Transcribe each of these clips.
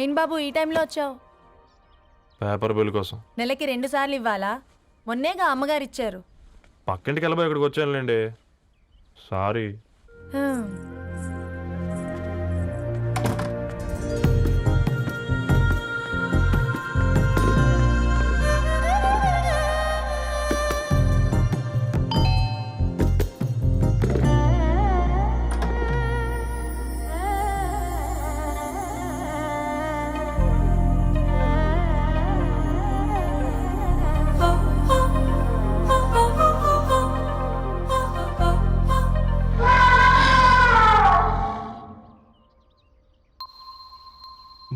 ఏం బాబు ఈ టైంలో వచ్చావు? పేపర్ బిల్ కోసం. నెలకి 2 సార్లు ఇవ్వాలా? మొన్నేగా అమ్మగారు ఇచ్చారు. పక్కింటికి వెళ్ళబోయి ఇక్కడికి వచ్చానులేండి. సారీ.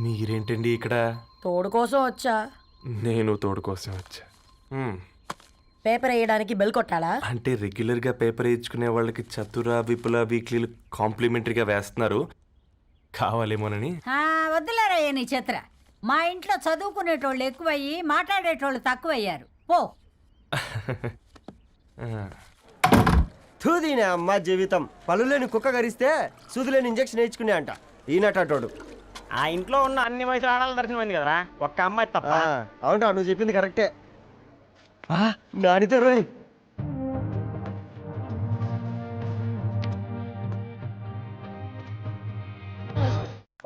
మీరేంటండి ఇక్కడ? తోడు కోసం వచ్చా. నేను తోడు కోసం వచ్చా. పేపర్ వేయడానికి బెల్ కొట్టాలా? అంటే రెగ్యులర్గా పేపర్ వేయించుకునే వాళ్ళకి చతుర విపుల వీక్లీలు కాంప్లిమెంటరీగా వేస్తున్నారు, కావాలేమోనని. వద్దులేరా నీ చిత్ర. మా ఇంట్లో చదువుకునేటోళ్ళు ఎక్కువయ్యి మాట్లాడేటోళ్ళు తక్కువయ్యారు. పో. తూదీనే అమ్మ జీవితం. పలులేని కుక్క గరిస్తే సూదులేని ఇంజక్షన్ వేయించుకునే అంట ఈనటోడు. ఆ ఇంట్లో ఉన్న అన్ని వయసుల ఆడాలి దర్శనమైంది కదరా, ఒక్క అమ్మాయి తప్ప. అవునా, నువ్వు చెప్పింది కరెక్టే. నానితో రోయ్.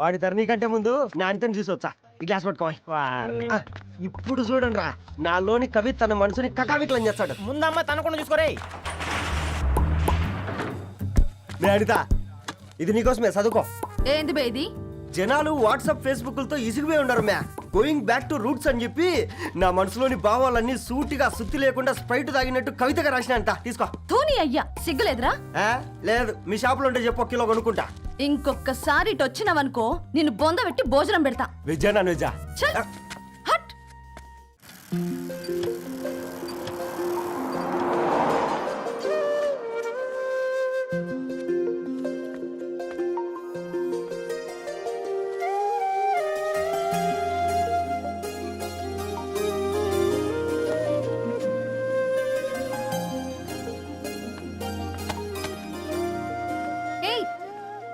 వాడి తరణి కంటే ముందు నానితో చూసొచ్చా. ఈ గ్లాస్ పట్టుకోవాలి. ఇప్పుడు చూడండి రా, నాలోని కవి తన మనసుని కకావికలం చేస్తాడు. ముందమ్మ తనకుండా చూసుకోరే. అనిత, ఇది నీకోసమే, చదువుకో. ఏంది బేది? జనాలు వాట్సాప్ ఫేస్బుక్లతో ఇసిగిపోయి ఉన్నారు మ్యా. గోయింగ్ బ్యాక్ టు రూట్స్ అని చెప్పి నా మనసులోని భావాలన్నీ సూటిగా సుత్తి లేకుండా స్ప్రైట్ తాగినట్టు కవితగా రాసిన అంట. తీసుకో. తూని అయ్యా, సిగ్గులేదురా? లేదు, మీ షాపులో ఉంటే చెప్పు, 1 కిలో కొనుక్కుంటా. ఇంకొకసారి ఇటు వచ్చినావనుకో నిన్ను బొంద పెట్టి భోజనం పెడతా. వెజ్జా నాన్ వెజ్జా? హట్.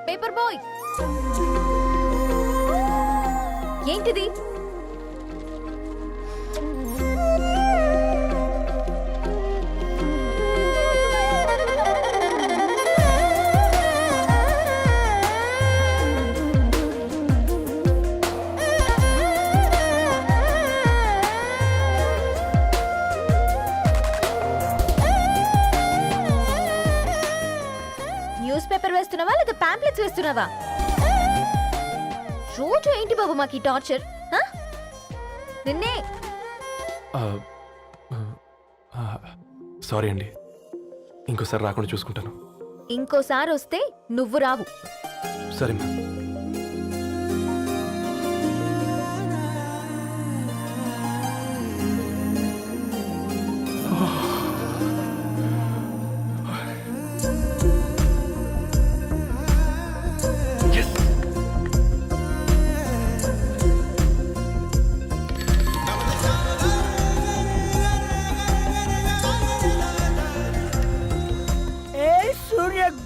పేపర్ బాయ్, ఏంటిది? న్యూస్ పేపర్ వేస్తున్నావా లేదా పాంప్లెట్స్ వేస్తున్నావా? రోజు ఏంటి బాబు మాకు ఈ టార్చర్? నిన్నే. సారీ అండి, ఇంకోసారి రాకుండా చూసుకుంటాను. ఇంకోసారి వస్తే నువ్వు రావు. సరే మ్యామ్.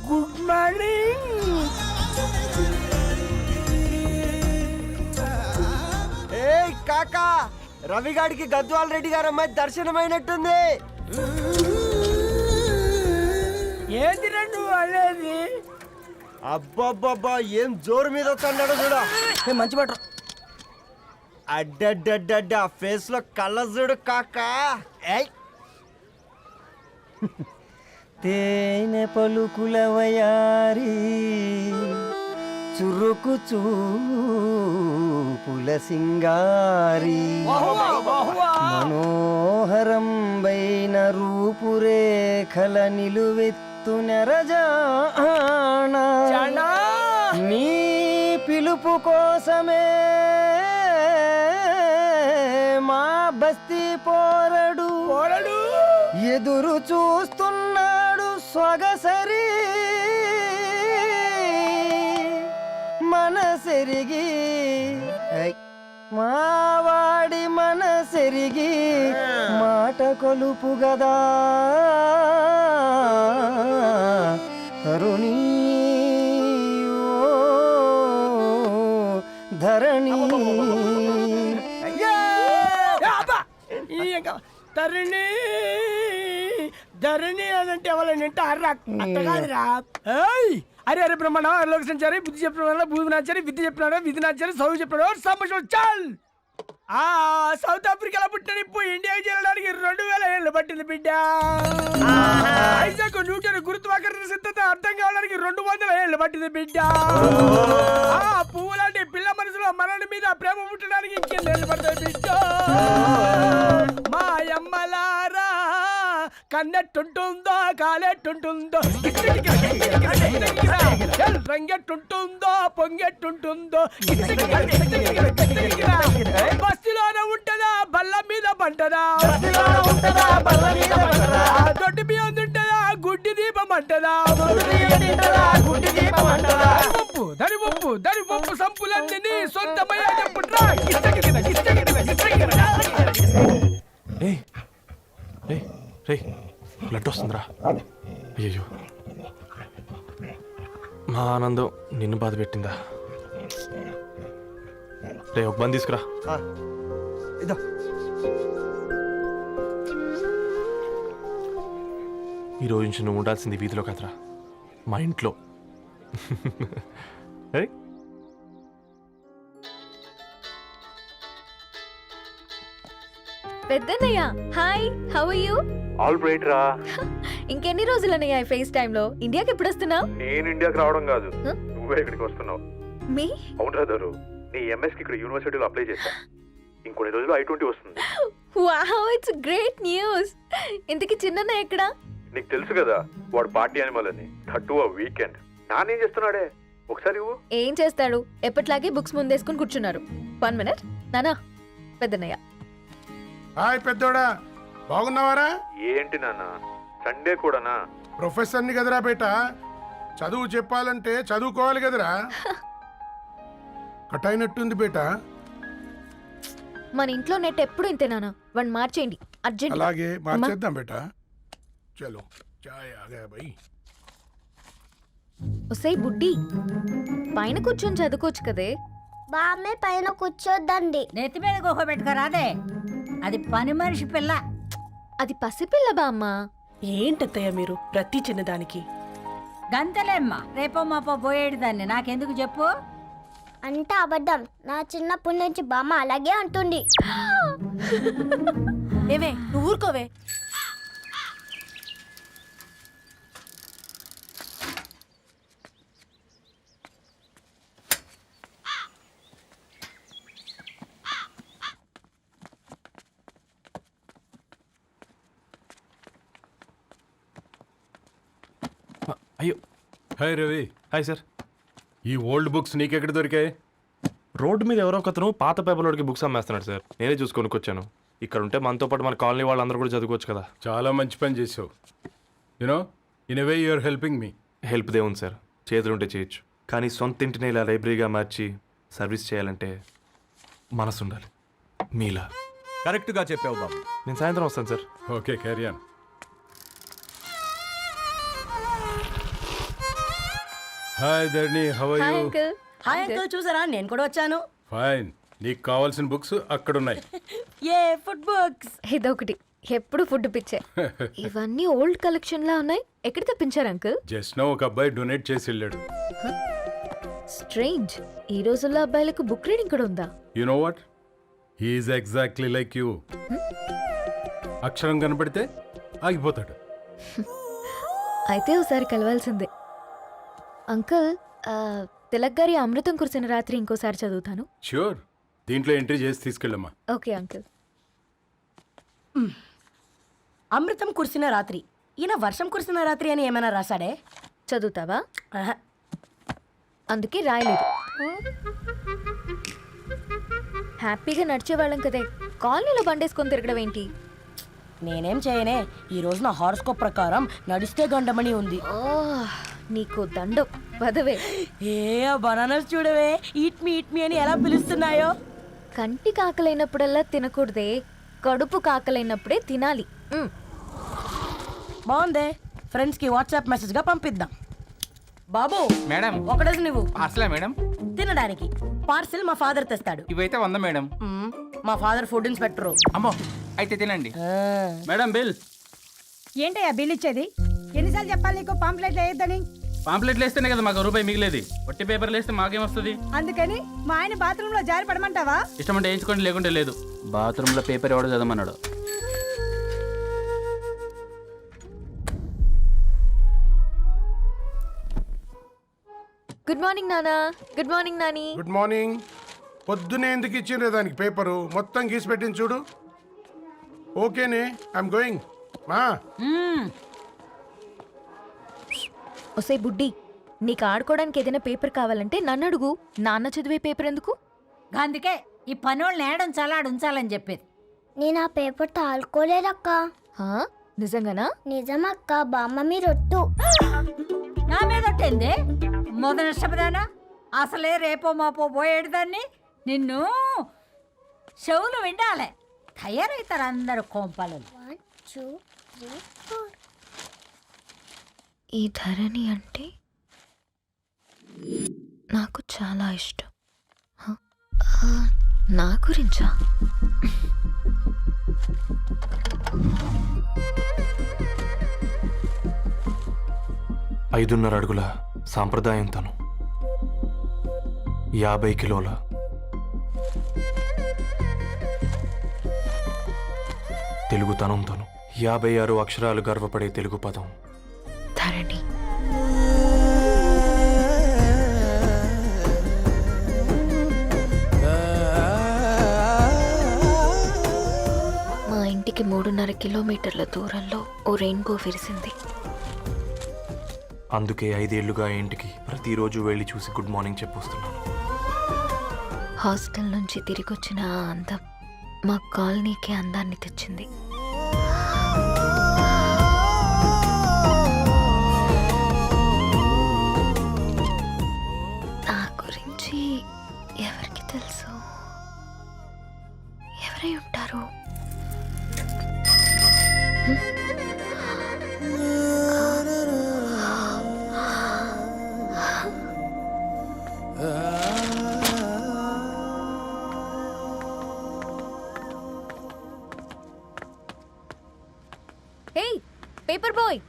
Good morning. ఏ కాకా, రవిగాడికి గద్వాల్ రెడ్డి గారు అమ్మాయి దర్శనమైనట్టుంది. ఏంటి నువ్వు అనేది? అబ్బబ్బబ్బా, ఏం జోరు మీద వస్తున్నాడో చూడ. మంచి బట్ట. అడ్డడ్డడ్డ ఫేస్ లో కళ్ళ చూడు కాకా. తేనె పలుకుల వయారి చురుకు చూపుల సింగారి మనోహరం బైన రూపురేఖల నిలువెత్తు మస్తు నెరజానా నీ పిలుపు కోసమే మా బస్తీ పోరడు ఎదురు చూస్తున్నాడు స్వగసరి మనసెరిగి మావాడి మనసెరిగి మాట కొలుపు గదా తరుణీ ఓ ధరణి తరుణి ధరణి అదంటే ఎవరైనా అట్ట కాదురా అరే అరే బ్రహ్మణ లోక సంచారి బుద్ధి చెప్పిన భూమి నాచారి విద్య చెప్పినాడు విధి నాచారి చదువు చెప్పినాడు సంభాషణ చాల్ సౌత్ ఆఫ్రికాలో పుట్టిన ఇప్పుడు ఇండియాకి చేరడానికి 2000 ఏళ్ళు పట్టింది బిడ్డ. ఐజాక్ న్యూటన్ గురుత్వాకర్షణ సిద్ధత అర్థం కావడానికి 200 ఏళ్ళు పట్టింది బిడ్డ. పువ్వు లాంటి పిల్ల మనసులో మనని మీద ప్రేమ పుట్టడానికి ఇంకేళ్ళు పడతాయి బిడ్డ. మా అమ్మలారా కన్నెట్టుంటుందో కాలెట్టుంటుందో రంగెట్టుంటుందో పొంగెట్టుంటుందో బస్తిలోనే ఉంటదా బల్ల మీద పంటదా దొడ్డి బియ్యం తింటదా గుడ్డి దీపం అంటదా దరి పంపు సంపులన్నీ సొంతమయ్యా చెప్పుట్రా. బ్లడ్ వస్తుందిరా. అయ్యో మా ఆనందం నిన్ను బాధ పెట్టిందా? రే ఒక బంద్ తీసుకురా. ఇదో ఈరోజు నుంచి నువ్వు ఉండాల్సింది వీధిలో కదరా, మా ఇంట్లో. ఏయ్, పెద్దన్నయ్య hi, how are you? All right రా. ఇంకెన్ని రోజులన్నయ్య ఈ ఫేస్ టైమ్ లో? ఇండియాకి ఎప్పుడు వస్తున్నావు? నేను ఇండియాకి రావడం కాదు, నువ్వే ఇక్కడికి వస్తున్నావు. మీ అవును రాదారు, నీ ఎంఎస్ కి ఇక్కడ యూనివర్సిటీలో అప్లై చేశా. ఇంకొన్ని రోజులు I-20 వస్తుంది. Wow, it's great news. ఇంతకి చిన్నన్న ఎక్కడ? నీకు తెలుసు కదా వాడు పార్టీ అనిమల్ అని. థర్టూ ఆ వీకెండ్ నానేం చేస్తున్నాడే ఒకసారి ఇవ్వు. ఏం చేస్తాడు, ఎప్పటిలాగే బుక్స్ ముందేసుకుని కూర్చున్నారు. 1 మినిట్ నానా. పెద్దన్నయ్య హాయ్ పెద్దోడా, బాగున్నావారా? ఏంటి నాన్న సండే కూడానా? ప్రొఫెసర్ని కదరా బేట, చదువు చెప్పాలంటే చదువుకోవాలి కదరా. కట్ అయినట్టుంది బేట. మన ఇంట్లో నెట్ ఎప్పుడు ఇంతే నానా. 1 మార్చేయండి అర్జెంట్. అలాగే మార్చేద్దాం బేట. చలో చాయ్ ఆగా భయ్. ఒసేయ్ బుడ్డి, పైన కూర్చొని చదువుకోవచ్చు కదే. బామ్మే పైన కూర్చోద్దండి. నెత్తి మీద గుహ పెట్టుకోరాదే, అది పని మనిషి పిల్ల. అది పసిపిల్ల బామ్మ. ఏంటత్తయ్య మీరు ప్రతి చిన్నదానికి? గంతలేమ్మా, రేపో మాపో పోయేడు దాన్ని నాకెందుకు చెప్పు. అంటే అబద్ధం. నా చిన్నప్పటి నుంచి బామ్మ అలాగే అంటుంది. ఏవే నువ్వు ఊరుకోవే. అయ్యో హాయ్ రవి. Hi sir. ఈ ఓల్డ్ బుక్స్ నీకెక్కడ దొరికాయి? రోడ్డు మీద ఎవరో ఒకతను పాత పేపర్లోకి బుక్స్ అమ్మేస్తున్నాడు సార్. నేనే చూసుకొని వచ్చాను. ఇక్కడ ఉంటే మనతో పాటు మన కాలనీ వాళ్ళందరూ కూడా చదువుకోవచ్చు కదా. చాలా మంచి పని చేసావు. You know in a way you are helping me. Help దే ఉంది సార్, చేతులుంటే చేయొచ్చు. కానీ సొంత ఇంటిని ఇలా లైబ్రరీగా మార్చి సర్వీస్ చేయాలంటే మనసు ఉండాలి. మీలా. కరెక్ట్గా చెప్పావు బాబు. నేను సాయంత్రం వస్తాను sir. Okay carry on. Hi Dharni, how are hi you? Uncle. Hi uncle, చూసారా నేను కూడా వచ్చాను. ఫైన్. నీకు కావాల్సిన బుక్స్ అక్కడ ఉన్నాయి. ఏ ఫుడ్ బుక్స్? ఇదొకటి, ఎప్పుడు ఫుడ్ పిచ్చే. ఇవన్నీ ఓల్డ్ కలెక్షన్ లా ఉన్నాయి. ఎక్కడ తెప్పించారు అంకుల్? జస్ట్ నో ఒక అబ్బాయి డొనేట్ చేసి వెళ్ళాడు. స్ట్రేంజ్, ఈ రోజుల్లో అబ్బాయిలకు బుక్ రీడింగ్ కూడా ఉందా? You know what, he's exactly like you. అక్షరం కనపడితే ఆగిపోతాడు. అయితే ఒకసారి కలవాల్సిందే. అంకుల్, తిలక్ గారి అమృతం కురిసిన రాత్రి ఇంకోసారి చదువుతాను. ష్యూర్, దీంట్లో ఎంట్రీ చేసి తీసుకెళ్ళమ్మా. Okay uncle. అమృతం కురిసిన రాత్రి ఈయన వర్షం కురిసిన రాత్రి అని ఏమైనా రాశాడే? చదువుతావా? ఆహా. అందుకే రాయలేదు. హ్యాపీగా నడిచేవాళ్ళం కదే, కాలనీలో బండేసుకొని తిరగడం ఏంటి? నేనేం చేయనే, ఈ రోజు నా హారోస్కోప్ ప్రకారం నడిస్తే గండమణి ఉంది. ఓ, నీకు దండం పదవే. ఏ బనానాస్ చూడవే, ఈట్ మీ అని ఎలా పిలుస్తున్నాయో. కంటి కాకలైనప్పుడల్లా తినకూడదే, కడుపు కాకలైనప్పుడే తినాలి. బాగుందే, ఫ్రెండ్స్ కి వాట్సాప్ మెసేజ్ గా పంపిద్దాం. బాబు మేడం ఒకడేసి నువ్వు అసలే మేడం తినడానికి పార్సిల్ మా ఫాదర్ తెస్తాడు. ఇవైతే 100 మేడం. మా ఫాదర్ ఫుడ్ ఇన్స్పెక్టర్. అమ్మో అయితే తినండి మేడం. బిల్ ఏంటయ్యా బిల్ ఇచ్చేది? ఎన్నిసార్లు చెప్పాలి నీకు పాంప్లెట్లు వేయొద్దని? పాంప్లెట్లు వేస్తేనే కదా మాకు రూపాయి మిగిలేది. వట్టి పేపర్లు వేస్తే మాకేమొస్తుంది? అందుకని మా ఆయన బాత్రూమ్ లో జారి పడమంటావా? ఇష్టం అంటే వేయించుకోండి, లేకుంటే లేదు. బాత్రూంలో పేపర్ ఎవడో చదవమన్నాడు. గుడ్ మార్నింగ్ నానా. Good morning Nani. Good morning. పొద్దునే ఎందుకు ఇచ్చిండ్రు దానికి పేపరు? మొత్తం గీసి పెట్టింది చూడు. ఓకేనే, ఐఎమ్ గోయింగ్. మా ఒసే బుడ్డి, నీకు ఆడుకోవడానికి ఏదైనా పేపర్ కావాలంటే నన్ను అడుగు. నాన్న చదివే పేపర్ ఎందుకు? అందుకే ఈ పనోళ్ళని ఏడుంచాలా ఉంచాలని చెప్పేది. నేను ఆ పేపర్ తాలుకోలేదక్క. హా? నిజంగానా? నిజమక్క, బామ్మ మీరొట్టు. నా మీద ఒట్టేంది మొదటి నష్టపదానా? అసలే రేపో మాపో పోయేడు దాన్ని. నిన్ను చెవులు విండాలే, తయారవుతారు అందరు కోంపాలు. 1 2 3 4. ఈ ధరణి అంటే నాకు చాలా ఇష్టం. హ? నా గురించా? ఐదున్నర అడుగుల సాంప్రదాయం తను, 50 కిలోల తెలుగుతనం తను, 56 అక్షరాలు గర్వపడే తెలుగు పదం ధరణి. మా ఇంటికి 3.5 కిలోమీటర్ల దూరంలో ఓ రెయిన్బో విరిసింది. అందుకే 5 ఏళ్లుగా ఇంటికి ప్రతిరోజు వెళ్ళి చూసి గుడ్ మార్నింగ్ చెప్పొస్తున్నాను. హాస్టల్ నుంచి తిరిగొచ్చిన ఆ అందం మా కాలనీకి అందాన్ని తెచ్చింది. నా గురించి ఎవరికి తెలుసు? ఎవరై ఉంటారు? హే పేపర్ బాయ్,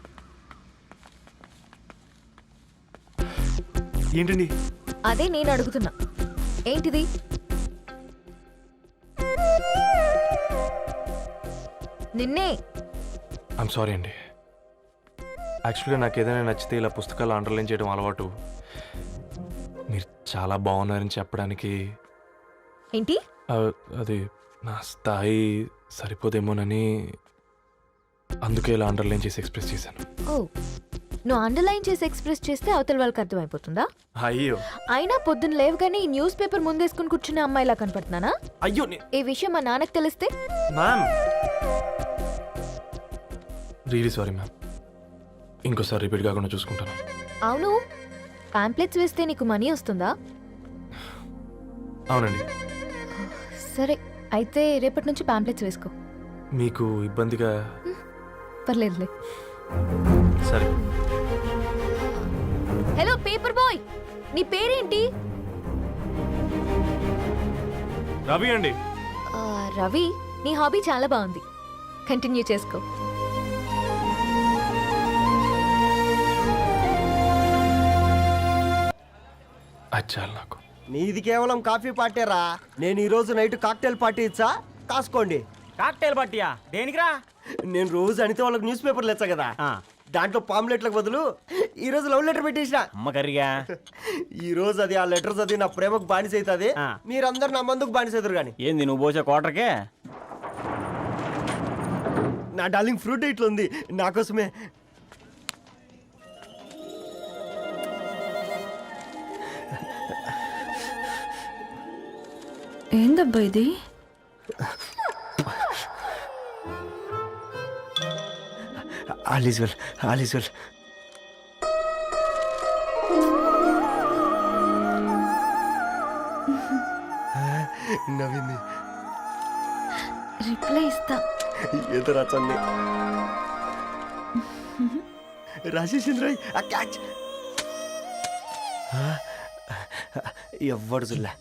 ఏంటండి? అదే నేను అడుగుతున్నా, ఏంటిది? నిన్నే. ఐమ్ సారీ అండి. యాక్చువల్గా నాకు ఏదైనా నచ్చితే ఇలా పుస్తకాలు అండర్లైన్ చేయడం అలవాటు. మీరు చాలా బాగున్నారని చెప్పడానికి ఏంటి? అది నా స్థాయి సరిపోదేమోనని అందుకే ఇలా అండర్లైన్ చేసి ఎక్స్ప్రెస్ చేశాను. ఓ, నువ్వు అండర్లైన్ చేసి ఎక్స్ప్రెస్ చేస్తే అవతల వాళ్ళకి అర్థమైపోతుందా? అయ్యో అయినా పొద్దున్న లేవగానే ఈ న్యూస్ పేపర్ ముందేసుకుని కూర్చునే అమ్మాయిలా కనపడుతున్నానా? అయ్యో ఈ విషయం మా నాన్నకు తెలిస్తే? Ma'am, really sorry ma'am. ఇంకోసారి రిపీట్ కాకుండా చూసుకుంటాను. అవును, పాంప్లెట్స్ వేస్తే నీకు మనీ వస్తుందా? అవునండి. సరే, అయితే రేపటి నుంచి పాంప్లెట్స్ వేసుకో. మీకు ఇబ్బందిగా? పర్లేదులే. సరే. హలో పేపర్ బాయ్, నీ పేరేంటి? రవి అండి. రవి, నీ హాబీ చాలా బాగుంది, కంటిన్యూ చేసుకో. అచ్చాలి నాకు. నీది కేవలం కాఫీ పార్టీరా. నేను ఈ రోజు నైట్ కాక్టైల్ పార్టీ ఇచ్చా, కాసుకోండి. కాక్టైల్ పార్టీయా? దేనికిరా? నేను రోజు అనితే వాళ్ళకి న్యూస్ పేపర్లు ఇచ్చా కదా, దాంట్లో పాంప్లెట్లకు బదులు ఈ రోజు లవ్ లెటర్ పెట్టేసిన. అమ్మ కర్రీగా. ఈ రోజు అది ఆ లెటర్ చదివి నా ప్రేమకు బానిస అవుతుంది. మీరందరు నా మందుకు బానిస అవుతారు. కానీ ఏంది నువ్వు పోసే క్వార్టర్కే? నా డార్లింగ్ ఫ్రూట్ ఇట్లా ఉంది, నా కోసమే ఏందబ్బా ఇది? All is well, all is well. నవ్వింది. రిప్లై ఇస్తా. ఏదో రాచండి రాజేసింద్ర ఆ క్యాచ్ ఎవ్వడు జుల్లా.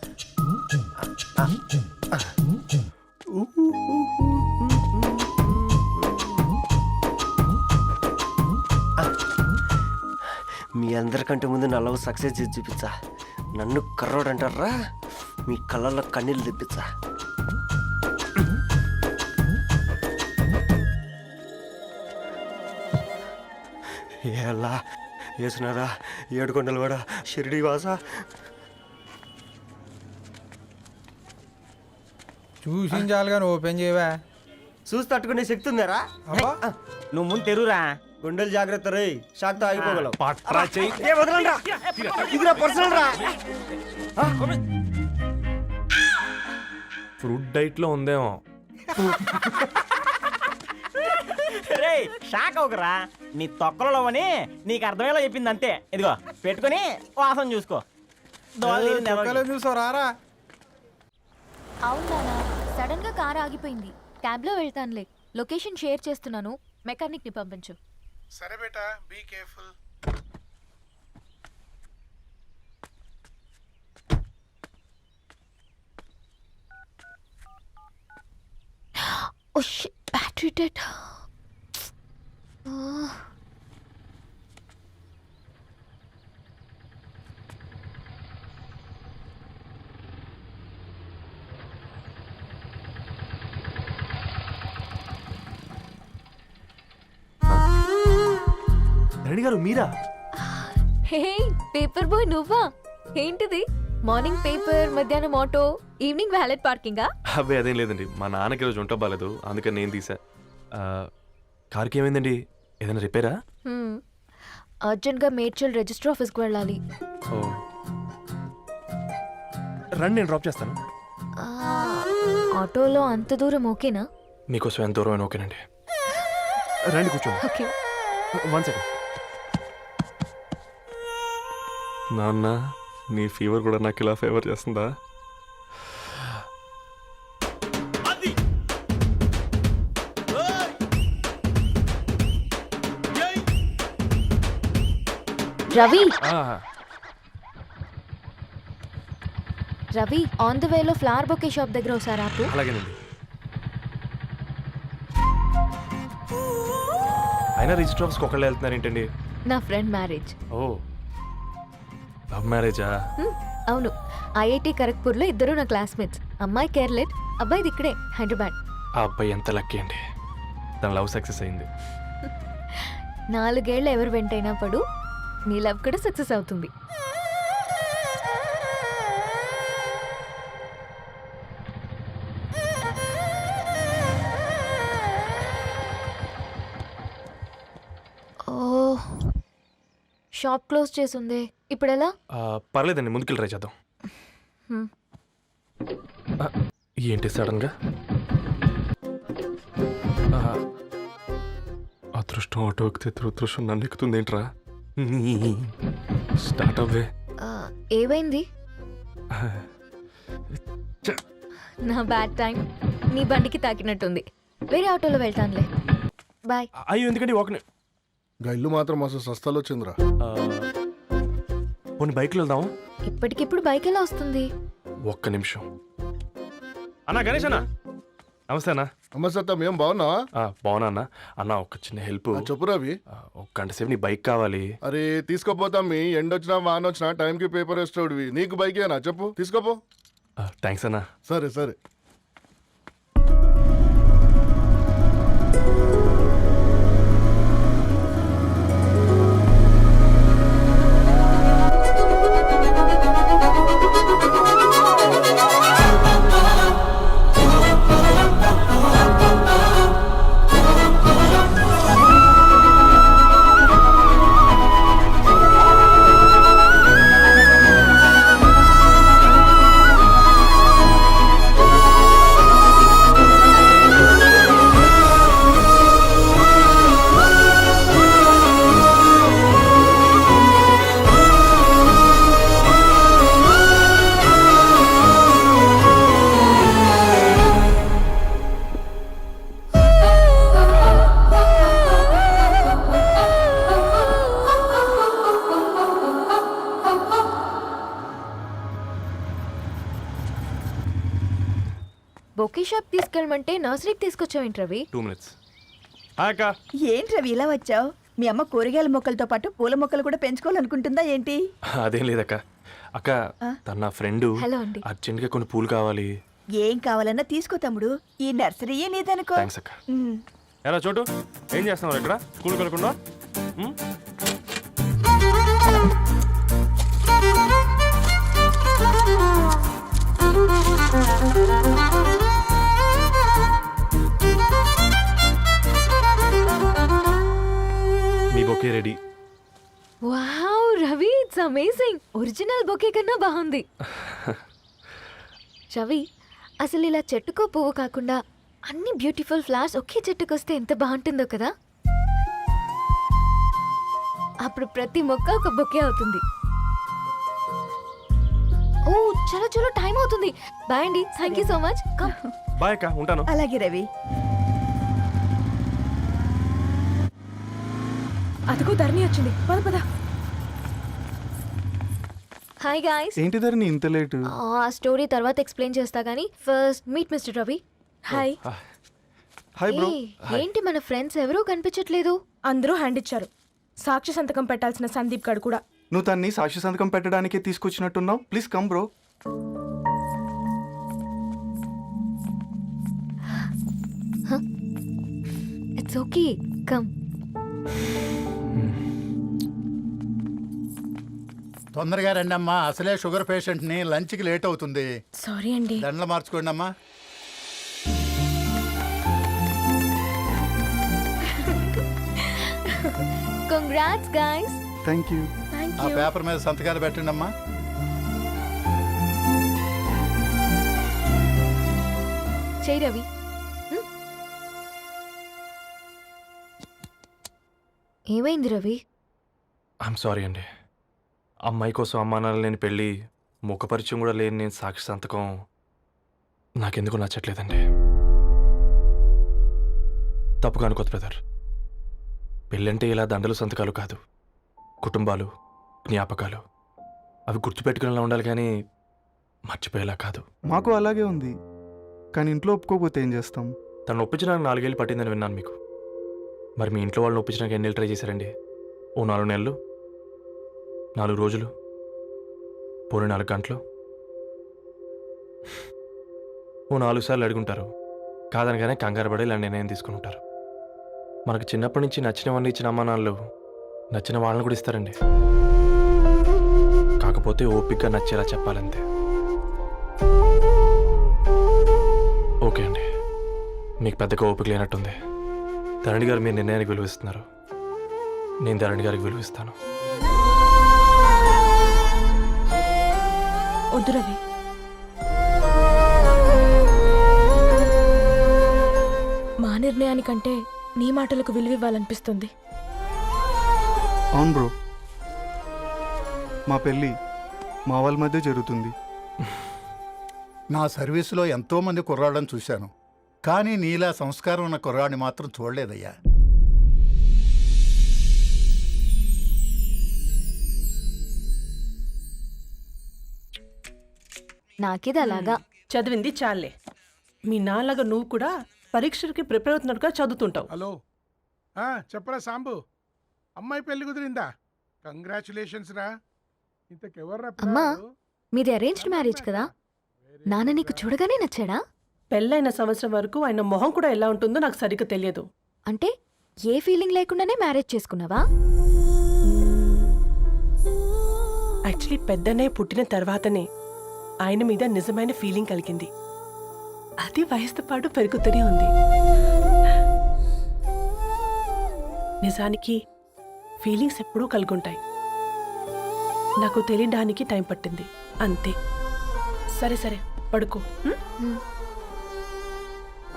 మీ అందరికంటే ముందు నా లవ్ సక్సెస్ చేసి చూపించా. నన్ను కర్రోడు అంటారా, మీ కళ్ళల్లో కన్నీళ్ళు తెప్పించా. ఎలా వేసినారా ఏడుకొండలు కూడా షిరిడి వాస. చూసించాలి కానీ ఓపెన్ చేయవా? చూసి తట్టుకునే శక్తి ఉందారా? నువ్వు ముందు తెరురా. గుండెలు జాగ్రత్త రే, షాక్తో ఆగిపోగలవు. పట్రా చెయ్యి. ఏ వదలండి రా, ఇది నా పర్సనల్ రా. ఫ్రూట్ డైట్లో ఉందేమో. రే షాక్ అవుకరా, నీ తొక్కలలో అని నీకు అర్థమయ్యేలా చెప్పింది అంతే. ఇదిగో పెట్టుకొని వాసన చూసుకో. చూసారా? అవునా, సడన్ గా కార్ ఆగిపోయింది. క్యాబ్ లో వెళ్తానులే. లొకేషన్ షేర్ చేస్తున్నాను, మెకానిక్ ని పంపించు. సరే బేటా, be careful. Oh shit, battery dead. Dharani గారు మీరా? హే పేపర్ బాయ్, నువ్వా? ఏంటిది? మార్నింగ్ పేపర్, మధ్యాహ్నం ఆటో, ఈవినింగ్ వ్యాలెట్ పార్కింగా? అబ్బాయి అదేం లేదండి, మా నాన్నకి రోజు ఉంట బాగాలేదు, అందుకని నేను తీసా. కార్కి ఏమైందండి? ఏదైనా రిపేరా? అర్జెంట్గా మేడ్చల్ రిజిస్టర్ ఆఫీస్కి వెళ్ళాలి. ఓ రండి, నేను డ్రాప్ చేస్తాను. ఆటోలో అంత దూరం ఓకేనా? మీకోసం ఎంత దూరం అయినా ఓకేనండి. రండి కూర్చోండి. ఓకే. 1 సెకండ్. నాన్న, నీ ఫీవర్ కూడా నాకు ఇలా ఫేవర్ చేస్తుందా? రవి, రవి, ఆన్ ద వేలో ఫ్లవర్ బొకే షాప్ దగ్గర ఒకసారి ఆపు. అలాగేనండి. అయినా రిజిస్టర్ ఆఫీస్కి ఒకళ్ళు వెళ్తున్నారు ఏంటండి? నా ఫ్రెండ్ మ్యారేజ్. ఓ, లవ్ మ్యారేజా? అవును, ఐఐటి ఖరగ్పూర్లో ఇద్దరు నా క్లాస్మేట్స్. అమ్మాయి కేర్లెట్, అబ్బాయిది ఇక్కడే హైదరాబాద్. ఆ అబ్బాయి ఎంత లక్కీ అండి, తన లవ్ సక్సెస్ అయింది. 4 ఏళ్ళు ఎవరు వెంటైనా పడు, నీ లవ్ కూడా సక్సెస్ అవుతుంది. ఓ, షాప్ క్లోజ్ చేసింది. ఇప్పుడు ఎలా? పర్లేదండి, ముందుకెళ్ళి ట్రై చేద్దాం. ఏంటి సడన్గా? అదృష్టం ఆటో ఎక్కితే దురదృష్టం నన్ను ఎక్కుతుంది ఏంట్రా? స్టార్ట్ అవ్వే. ఏమైంది? నా బ్యాడ్ టైం నీ బండికి తాకినట్టుంది. వేరే ఆటోలో వెళ్తానులే, బాయ్. అయ్యో ఎందుకండి ఒక ఇల్లు మాత్రం అసలు సస్తాలో వచ్చిందిరా. పోనీ బైక్లో వెళ్దాం. ఇప్పటికిప్పుడు బైక్ ఎలా వస్తుంది? ఒక్క నిమిషం. అన్నా గణేష్ అన్న, నమస్తే అన్న. నమస్తే, ఏం బాగున్నావా? బాగున్నా అన్న. అన్న ఒక చిన్న హెల్ప్. చెప్పు రవి. ఒక గంట సేపు నీ బైక్ కావాలి. అరే తీసుకోపోతాం, మీ ఎండొచ్చినా వాన వచ్చినా టైంకి పేపర్ వేస్తాడువి. నీకు బైకేనా? చెప్పు, తీసుకోపో. థ్యాంక్స్ అన్న. సరే సరే. బొకే షాప్ తీసుకెళ్ళమంటే నర్సరీకి తీసుకొచ్చావేంటి రవి? 2 minutes. హాయ్ అక్క. ఏంటి రవి ఇలా వచ్చావు? మీ అమ్మ కూరగాయల మొక్కలతో పాటు పూల మొక్కలు కూడా పెంచుకోవాలనుకుంటుందా ఏంటి? అదేం లేదక్క. అక్క తన నా ఫ్రెండ్ హలో అండి. అర్జెంట్గా కొన్ని పూలు కావాలి. ఏం కావాలన్నా తీసుకో తమ్ముడు, ఈ నర్సరీయే నీదనుకో. థ్యాంక్స్ అక్క. ఎలా చోటు ఏం చేస్తున్నావు ఇక్కడ స్కూల్కి వెళ్ళకుండా? మీ bouquet ready. Wow Ravi, it's amazing. Original bouquet కన్నా బాగుంది. రవి, అసలు ఇలా చెట్టుకో పువ్వు కాకుండా అన్ని బ్యూటిఫుల్ ఫ్లవర్స్ ఒకే చెట్టుకు వస్తే ఎంత బాగుంటుందో కదా. అప్పుడు ప్రతి మొక్క ఒక బొకే అవుతుంది. ఓ చలో చలో, టైం అవుతుంది. బాయ్ అండి, thank you so much. Come. Bye అక్క, ఉంటాను. అలాగే రవి. అదిగో ధరణి వచ్చింది, పద పద. Hi guys. ఏంటి ధరణి ఇంత లేటు? ఆ స్టోరీ తర్వాత ఎక్స్ప్లెయిన్ చేస్తా గానీ first meet mister Ravi. Hi. Hi bro. ఏంటి మన ఫ్రెండ్స్ ఎవరూ కనిపించట్లేదు? అందరూ హ్యాండ్ ఇచ్చారు. సాక్షి సంతకం పెట్టాల్సిన సందీప్ గడు కూడా. నువ్వు తన్ని సాక్షి సంతకం పెట్టడానికే తీసుకొచ్చినట్టున్నావు. Please come bro. It's okay, come. తొందరగా రండి అమ్మా, అసలే షుగర్ పేషెంట్ ని, లంచ్ కి లేట్ అవుతుంది. సారీ అండి. దండలు మార్చుకోండి అమ్మా. Congrats guys. Thank you. ఆ పేపర్ మీద సంతకాలు పెట్టండి అమ్మా. చేయి రవి. ఏమైంది రవి? ఐఎమ్ సారీ అండి. అమ్మాయి కోసం అమ్మానాలు లేని పెళ్ళి, ముఖపరిచయం కూడా లేని నేను సాక్షి సంతకం నాకెందుకు నచ్చట్లేదండి. తప్పుగా అనుకోదు బ్రదర్. పెళ్ళంటే ఇలా దండలు సంతకాలు కాదు, కుటుంబాలు, జ్ఞాపకాలు. అవి గుర్తుపెట్టుకునేలా ఉండాలి కానీ మర్చిపోయేలా కాదు. మాకు అలాగే ఉంది, కానీ ఇంట్లో ఒప్పుకోకపోతే ఏం చేస్తాం? తను ఒప్పించడానికి 4 ఏళ్ళు పట్టిందని విన్నాను మీకు. మరి మీ ఇంట్లో వాళ్ళని ఒప్పించడానికి ఎన్ని ఏళ్ళు ట్రై చేశారండి? ఓ 4 నెలలు, 4 రోజులు, పోనీ 4 గంటలు, ఓ 4 సార్లు అడుగుంటారు. కాదనగానే కంగారు పడి ఇలా నిర్ణయం తీసుకుని ఉంటారు. మనకు చిన్నప్పటి నుంచి నచ్చినవన్నీ ఇచ్చిన అమ్మానాళ్ళు నచ్చిన వాళ్ళని కూడా ఇస్తారండి. కాకపోతే ఓపికగా నచ్చేలా చెప్పాలంతే. ఓకే అండి, మీకు పెద్దగా ఓపిక లేనట్టుంది. ధరణి గారు మీ నిర్ణయానికి విలువిస్తున్నారు, నేను ధరణి గారికి విలువిస్తాను. వద్దు రవి. మా నిర్ణయానికంటే నీ మాటలకు విలువివ్వాలనిపిస్తుంది. అవును బ్రో, మా పెళ్ళి మా వాళ్ళ మధ్య జరుగుతుంది. నా సర్వీసులో ఎంతో మంది కుర్రాళ్ళని చూశాను, కానీ నీలా సంస్కారం ఉన్న కుర్రాడిని మాత్రం చూడలేదయ్యా. నాకిది అలాగా. చదివింది చాలే. మీ నాన్నగా నువ్వు కూడా పరీక్షలకి ప్రిపేర్ అవుతున్నట్టుగా చదువుతుంటావు. హలో, చెప్పరా సాంబు, అమ్మాయి పెళ్లి కుదిరిందా? కంగ్రాచులేషన్స్ రా. ఇంతకెవర్రా? అమ్మా, మీది అరేంజ్డ్ మ్యారేజ్ కదా? నాన్న నీకు చూడగానే నచ్చాడా? పెళ్ళైన సంవత్సరం వరకు ఆయన మొహం కూడా ఎలా ఉంటుందో నాకు సరిగ్గా తెలియదు. అంటే ఏ ఫీలింగ్ లేకుండానే మ్యారేజ్ చేసుకున్నావా? యాక్చువల్లీ పెద్దనే పుట్టిన తర్వాతనే ఆయన మీద నిజమైన ఫీలింగ్ కలిగింది. అది వయసుతో పాటు పెరుగుతూనే ఉంది. నిజానికి ఫీలింగ్స్ ఎప్పుడూ కలుగుంటాయి. నాకు తెలియడానికి టైం పట్టింది అంతే. సరే సరే, పడుకో.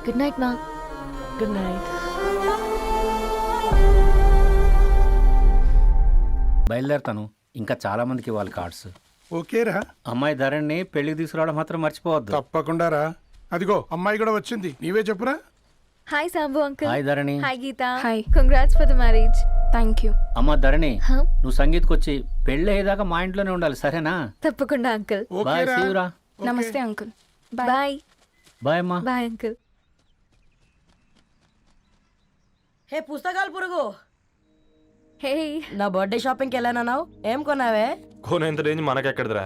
గుడ్ నైట్ మా. Good night. బయలుదేరుతాను. ఇంకా చాలా మందికి ఇవ్వాలి కార్డ్స్. ఓకేరా. అమ్మాయి ధరణి పెళ్లికి తీసుకురావడం మాత్రం మర్చిపోవద్దు. తప్పకుండా రా. అదిగో అమ్మాయి కూడా వచ్చింది, నీవే చెప్పురా. Hi Sambu uncle. Hi Dharani. Hi Geetha. Hi. Congrats for the marriage. Thank you. అమ్మ ధరణి, నువ్వు సంగీత్కి వచ్చి పెళ్ళి అయ్యేదాకా మా ఇంట్లోనే ఉండాలి, సరేనా? తప్పకుండా అంకుల్. బాయ్, సీ యు రా. నమస్తే అంకుల్. బాయ్. బాయ్ అమ్మా. Bye uncle. హే పుస్తకాలు పురుగు, హే నా బర్త్డే షాపింగ్కి వెళ్ళానన్నావు, ఏం కొన్నావే? కోనేంత రేంజ్ మనకెక్కడదిరా.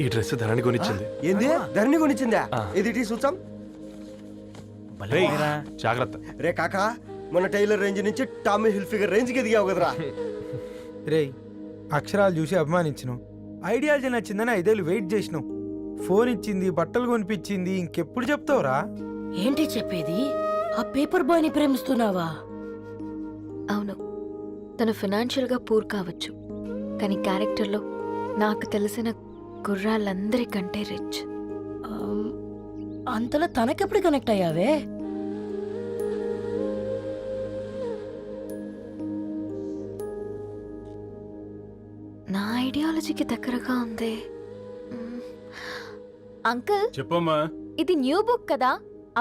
ఈ డ్రెస్ ధరణి కొనిచ్చింది. ఏంది ధరణి కొనిచ్చిందా? ఆ. ఇది టీ సూచం. రేయ్, జాగ్రత్త. రే కాకా, మన టైలర్ రేంజ్ నుంచి టామీ హిల్ఫిగర్ రేంజ్ కి ఎదిగావు కదరా. రేయ్, అక్షరాలు చూసి అభిమానించను, ఐడియాలజీ నచ్చిందని 5 ఏళ్ళు వెయిట్ చేసినావు. ఫోన్ ఇచ్చింది, బట్టలు కొనిపించింది, ఇంకెప్పుడు చెప్తావురా? ఏంటి చెప్పేది? ఆ పేపర్ బాయ్ ని ప్రేమిస్తున్నావా? అవును, తను ఫినాన్షియల్గా పూర్ కావచ్చు, కానీ క్యారెక్టర్లో నాకు తెలిసిన కుర్రాళ్ళందరికంటే రిచ్. అంతలో తనకెప్పుడు కనెక్ట్ అయ్యావే? నా ఐడియాలజీకి దగ్గరగా ఉంది. అంకుల్, చెప్పమ్మా. ఇది న్యూ బుక్ కదా,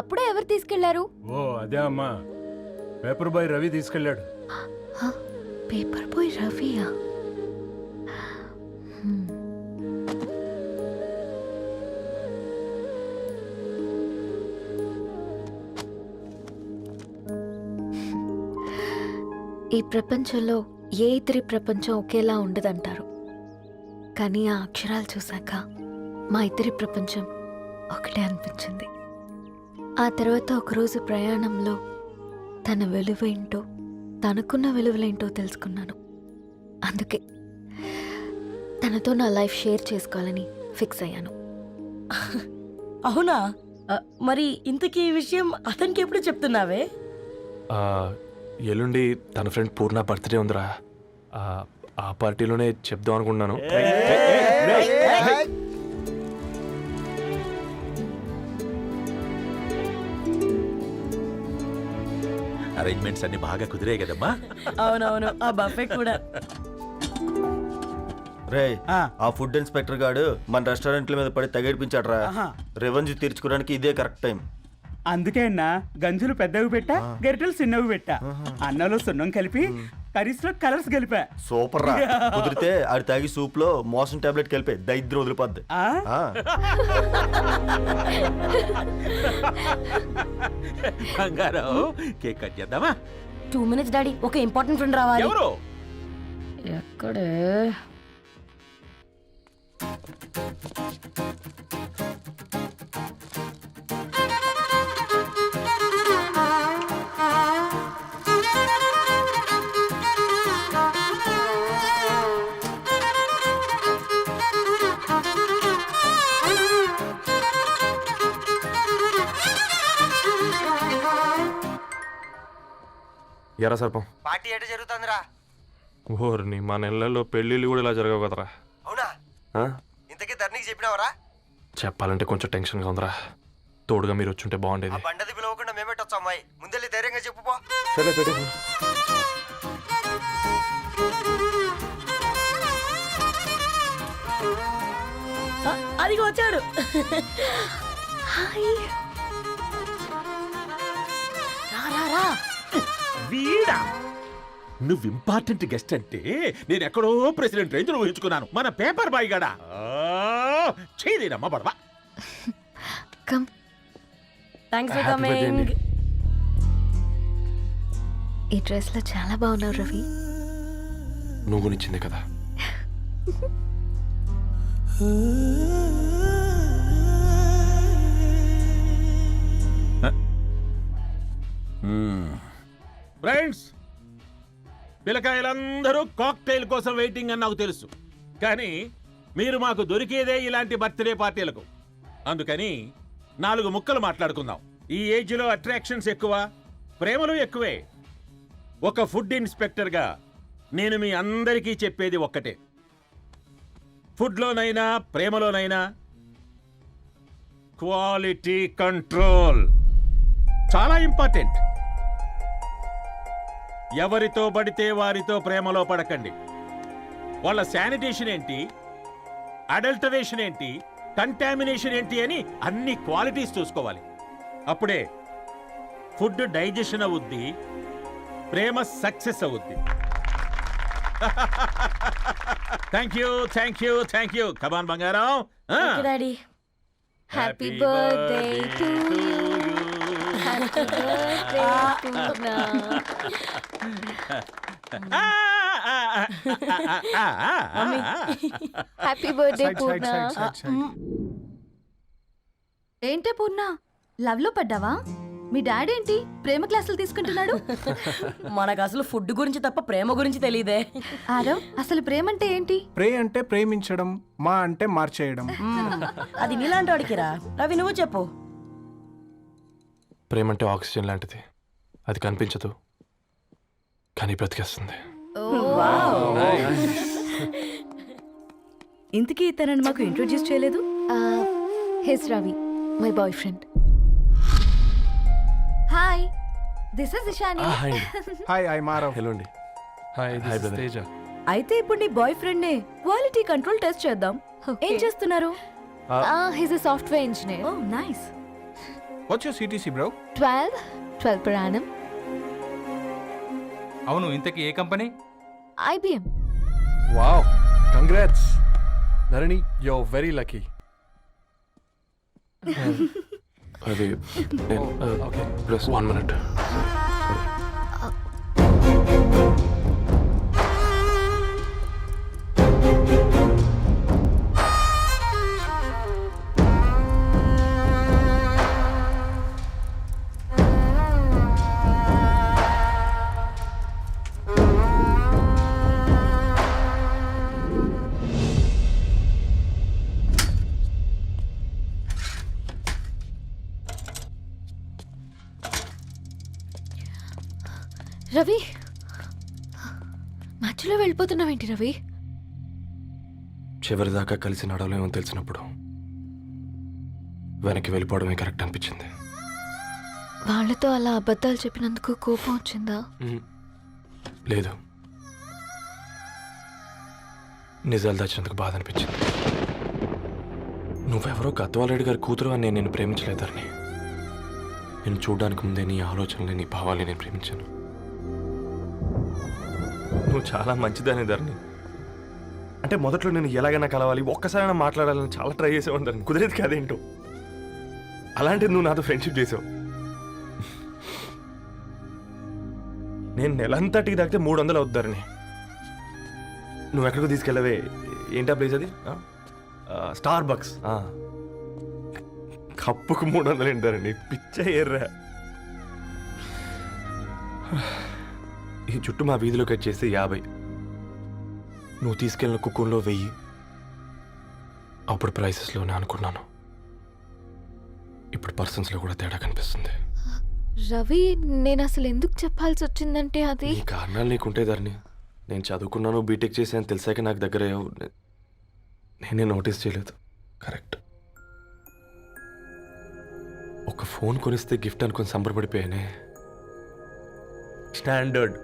అప్పుడే ఎవరు తీసుకెళ్లారు? ఓ అదే అమ్మా, పేపర్ బాయ్ రవి తీసుకెళ్ళాడు. పేపర్ బాయ్ రవియా? ఈ ప్రపంచంలో ఏ ఇతరి ప్రపంచం ఒకేలా ఉండదంటారు, కానీ ఆ అక్షరాలు చూశాక మా ఇద్దరి ప్రపంచం ఒకటే అనిపించింది. ఆ తర్వాత ఒకరోజు ప్రయాణంలో తన విలువేంటో, తనకున్న విలువలేంటో తెలుసుకున్నాను. అందుకే తనతో నా లైఫ్ షేర్ చేసుకోవాలని ఫిక్స్ అయ్యాను. అవునా? మరి ఇంతకీ ఈ విషయం అతనికి ఎప్పుడు చెప్తున్నావే? ఎల్లుండి తన ఫ్రెండ్ పూర్ణ బర్త్డే ఉందిరా. ఆ పార్టీలోనే చెప్దాం అనుకుంటున్నాను. అరేంజ్మెంట్స్ అన్ని బాగా కుదిరే కదమ్మా. అవునవును, ఆ బఫే కూడా. రే, ఆ ఫుడ్ ఇన్స్పెక్టర్ గాడు మన రెస్టారెంట్ల మీద పడి తగేడిపించాడ్రా. రెవెన్యూ తీర్చుకోవడానికి ఇదే కరెక్ట్ టైం. అందుకే అన్న గంజులు పెద్దవి పెట్టా, గరిటెలు చిన్నవి పెట్టా, అన్నంలో సున్నం కలిపి కర్రీస్ లో కలర్స్ కలిపా. సూపర్ రా. కుదిరితే ఆడి తాగి సూప్ లో మోషన్ టాబ్లెట్ కలిపే దైద్యం వదిలిపోద్ది. బంగారం, కేక్ కట్ చేద్దామా? 2 minutes డాడీ, ఒక ఇంపార్టెంట్ ఫ్రెండ్ రావాలి. ఎవరు? ఎక్కడే? ఎరా సర్పం, పార్టీ ఎట జరుగుతుందిరా? ఓర్ని మా నెలల్లో పెళ్ళిళ్ళు కూడా ఇలా జరగవు కదరా. అవునా? ఇంతకీ ధరణికి చెప్పినావరా? చెప్పాలంటే కొంచెం టెన్షన్గా ఉందిరా. తోడుగా మీరు వచ్చుంటే బాగుండేది. బండది పిలవకుండా మేమెట్టొచ్చు అమ్మాయి, ముందెళ్ళి ధైర్యంగా చెప్పుపో. సరే పెట్టే. అదిగో వచ్చాడు. హాయ్. రా. వీడా? నువ్వు ఇంపార్టెంట్ గెస్ట్ అంటే నేను ఎక్కడో ప్రెసిడెంట్ రేంజ్ లో ఊహించుకున్నాను. మన పేపర్ బాయ్ గడా చేయలేనమ్మా బడవా. కమ్. Thanks for coming. ఈ డ్రెస్ లో చాలా బాగున్నావు రవి. నువ్వు కొనిచ్చిందే కదా. ఫ్రెండ్స్, పిల్లకాయలందరూ కాక్టైల్ కోసం వెయిటింగ్ అని నాకు తెలుసు, కానీ మీరు మాకు దొరికేదే ఇలాంటి బర్త్డే పార్టీలకు. అందుకని 4 ముక్కలు మాట్లాడుకుందాం. ఈ ఏజ్లో అట్రాక్షన్స్ ఎక్కువ, ప్రేమలు ఎక్కువే. ఒక ఫుడ్ ఇన్స్పెక్టర్గా నేను మీ అందరికీ చెప్పేది ఒక్కటే, ఫుడ్లోనైనా ప్రేమలోనైనా క్వాలిటీ కంట్రోల్ చాలా ఇంపార్టెంట్. ఎవరితో పడితే వారితో ప్రేమలో పడకండి. వాళ్ళ శానిటేషన్ ఏంటి, అడల్టరేషన్ ఏంటి, కంటామినేషన్ ఏంటి అని అన్ని క్వాలిటీస్ చూసుకోవాలి. అప్పుడే ఫుడ్ డైజెషన్ అవుద్ది, ప్రేమ సక్సెస్ అవుద్ది. Thank you. కమాన్ బంగారం. Daddy. Happy birthday to you. Happy birthday Purna. Happy birthday Purna. ఏంటే పూర్ణ లవ్ లో పడ్డావా? మీ డాడీ ఏంటి ప్రేమ క్లాసులు తీసుకుంటున్నాడు? మనకు అసలు ఫుడ్ గురించి తప్ప ప్రేమ గురించి తెలియదే. ఆరవ్, అసలు ప్రేమ అంటే ఏంటి? ప్రే అంటే ప్రేమించడం, మా అంటే మార్చేయడం. అది నీలాంటి వాడికిరా. రవి నువ్వు చెప్పు. ప్రేమ అంటే ఆక్సిజన్ లాంటిది. అది కనిపించదు కానీ బ్రతికేస్తుంది. ఇంతకీ తనని మాకు ఇంట్రొడ్యూస్ చేయలేదు. He's Ravi, my boyfriend. Hi, this is Ishani. Hi, I Marav. Hello అండి. Hi brother. తేజ. అయితే ఇప్పుడు నీ బాయ్ ఫ్రెండ్ నే క్వాలిటీ కంట్రోల్ టెస్ట్ చేద్దాం. ఏం చేస్తున్నారు? He's a software engineer. Oh nice. What's your CTC bro? 12 per annum. అవును, ఇంతకీ ఏ company? IBM. Wow, congrats Dharani, you are very lucky. అది ఓకే, ప్లస్ 1 minute. రవి, మధ్యలో వెళ్ళిపోతున్నావేంటి రవి? చివరిదాకా కలిసి నడవలేమో తెలిసినప్పుడు వెనక్కి వెళ్ళిపోవడమే కరెక్ట్ అనిపించింది. వాళ్ళతో అలా అబద్ధాలు చెప్పినందుకు కోపం వచ్చిందా? లేదు, నిజాలు దాచినందుకు బాధ అనిపించింది. నువ్వెవరో గద్వాలరెడ్డి గారి కూతురు అని నేను నిన్ను ప్రేమించలేదని. నేను చూడడానికి ముందే నీ ఆలోచనలు, నీ భావాలని నేను ప్రేమించాను. నువ్వు చాలా మంచిదాని ధరణి. అంటే మొదట్లో నేను ఎలాగైనా కలవాలి, ఒక్కసారైనా మాట్లాడాలని చాలా ట్రై చేసేవాడిని ధరణి. కుదిరేది కాదేంటో. అలాంటిది నువ్వు నాతో ఫ్రెండ్షిప్ చేసావు. నేను నెలంతటికి తాగితే 300 అవుద్దారని. నువ్వు ఎక్కడికో తీసుకెళ్ళవే, ఏంటా ప్లేస్ అది? Star bucks. కప్పుకు 300 ఏంటారండి, పిచ్చ ఎర్రా. ఈ చుట్టూ మా వీధిలో కట్ చేస్తే 50. నువ్వు తీసుకెళ్ళిన కుక్కర్లో 1000. అప్పుడు ప్రైసెస్లోనే అనుకున్నాను, ఇప్పుడు పర్సన్స్లో కూడా తేడా కనిపిస్తుంది. రవి, నేను అసలు ఎందుకు చెప్పాల్సి వచ్చిందంటే అది ఈ కారణాలు నీకుంటే ధరణి. నేను చదువుకున్నాను, బీటెక్ చేశాను తెలిసాక నాకు దగ్గర నేనే నోటీస్ చేయలేదు. కరెక్ట్. ఒక ఫోన్ కొనిస్తే గిఫ్ట్ అనుకుని సంబరపడిపోయానే. స్టాండర్డ్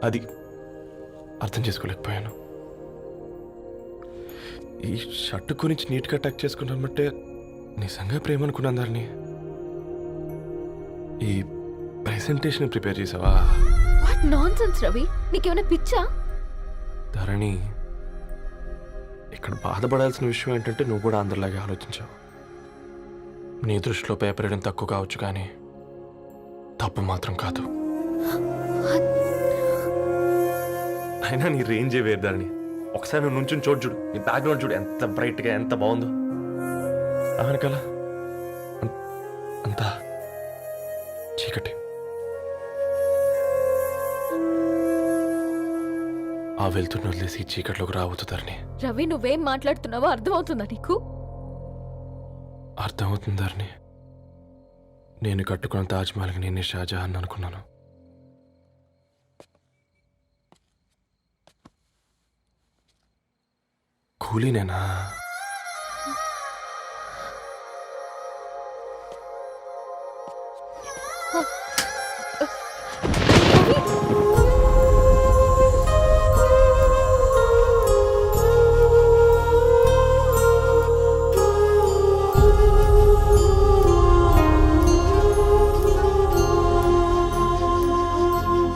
అది అర్థం చేసుకోలేకపోయాను. ఈ షర్టు గురించి నీట్గా టక్ చేసుకున్నామంటే నిజంగా ప్రేమ అనుకున్నాను దాన్ని. ఈ ప్రెజెంటేషన్ ప్రిపేర్ చేసావా? వాట్ నాన్సెన్స్ రవి, నీకేమైనా పిచ్చా? ధరణి, ఇక్కడ బాధపడాల్సిన విషయం ఏంటంటే నువ్వు కూడా అందరిలాగే ఆలోచించావు. నీ దృష్టిలో పేపర్ వేయడం తక్కువ కావచ్చు కానీ తప్పు మాత్రం కాదు. అయినా నీ రేంజే వేరు ధరణి. ఒకసారి నువ్వు నుంచుని చూడు, నీ బ్యాక్గ్రౌండ్ చూడు ఎంత బ్రైట్గా, ఎంత బాగుందో. వెనకాల అంతా చీకటి. ఆ వెళ్తున్న వదిలేసి చీకట్లోకి రాబోతుందని. రవి, నువ్వేం మాట్లాడుతున్నావో అర్థమవుతుందా నీకు? అర్థమవుతుందని. నేను కట్టుకున్న తాజ్మహల్కి నేనే షాజహాన్ అనుకున్నాను. కూలీనేనా?